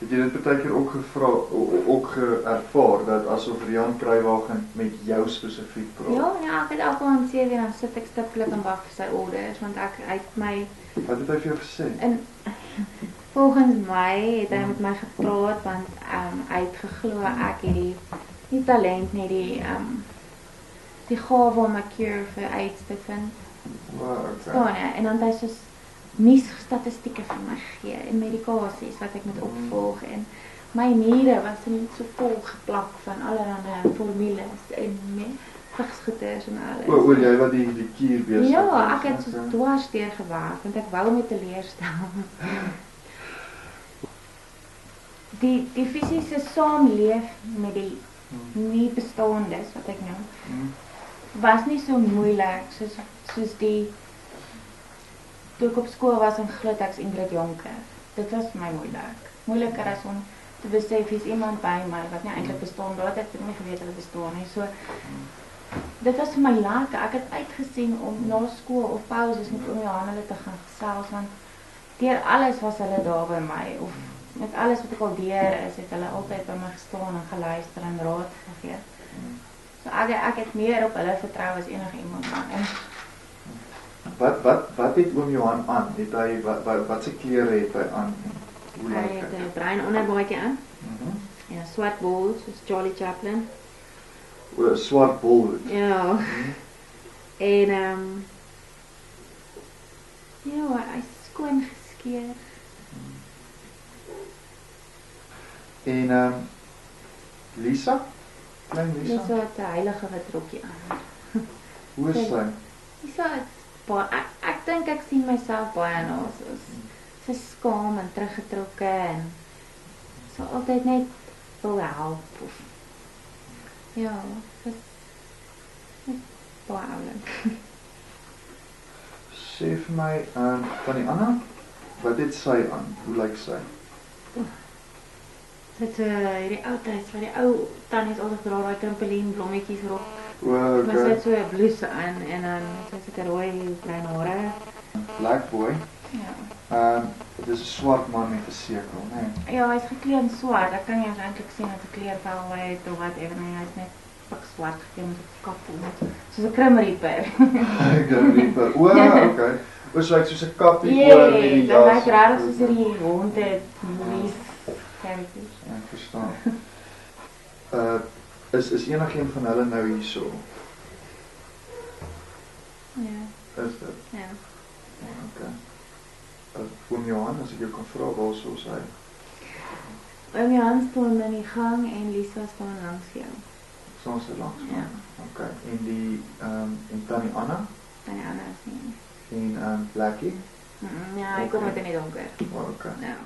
Het jy dit baie keer ook ook ervaar, dat asof Rian Kruiwagen met jou spesifiek praat? Ja, ek het elke aand 7 dan sit ek stiptelik en wag vir sy orders, want ek uit my... Wat het hy vir jou gesê? Volgens my het hy met my gepraat, want hy het geglo ek het die talent, nie die gawe om 'n cure vir AIDS te vind. Okay. En dan het hy soos nuusstatistieke vir my gegee en medikasies wat ek moet opvolg en my niere was net so vol geplak van allerlei formules en vigsgoeders en alles. Oor jy wat die kuur besig Ja, ek het so dwars deur gewerk want ek wou met teleurstel. Die fisiese saamleef met die nie bestaandes wat ek noem, was nie so moeilik soos die toe ek op skool was en glo ek's Ingrid Jonker. Dit was vir my moeilik. Moeiliker as om te besef hier's iemand by my wat nie eintlik bestaan, dat ek nie geweet hulle bestaan nie. So dit was vir my lekker. Ek het uitgesien om na skool of pauses met oom Johan hulle te gaan gesels, want deur alles was hulle daar by my, of met alles wat ek al deur is, het hulle altyd by my gestaan en geluister en raad gegee. So ek het meer op hulle vertrou as enige iemand aan. Wat het oom Johan aan? Het hy wat se klere het hy aan? Hoe Hy lyk het hy? 'n bruin onderbaadjie aan en 'n swart bol soos Charlie Chaplin. O, swart bolhoed. Ja. En ja, hy is skoon geskeer. En Lisa? Klein Dis Lisa? so 'n heilige wit rokkie aan. Hoe is sy? Lisa is baie, ek dink ek sien myself baie na sy skaam en teruggetrokke en so altyd net wil help of ja, dis baie oulik. Sê vir my, van die Anna, wat het sy aan? Hoe lyk sy? Dit hierdie ou tyd wat die ou tannies altyd dra, daai trampolien blommetjies rok. O, Maar sy okay. het so 'n blouse aan en dan het sy 'n rooi klein hare. Black boy. Ja. Dit is 'n swart man met 'n sekel, né? Ja, hy's geklee in swart. Ek kan nie eintlik sien wat 'n kleurvel hy het of whatever nie. Hy's net pik swart geklee met 'n kap op. Soos 'n Grim Reaper. Grim Reaper. O, okay. O, so hy het soos 'n kappie Ja, oor met die dit jas. lyk regtig soos hierdie honde movies characters. Ja, ek verstaan. Is enigiemand van hulle nou hierso? Ja. Is dit? Ja. Okay. Oom Johan, as ek jou kan vra, waar is hy? Oom Johan staan in die gang en Lisa staan langs jou. Staan sy langs? Ja. Okay. En die en tannie Anna Tannie Anna is nie. en Blackie? Ja, hy kom met in die donker. Okay. Ja.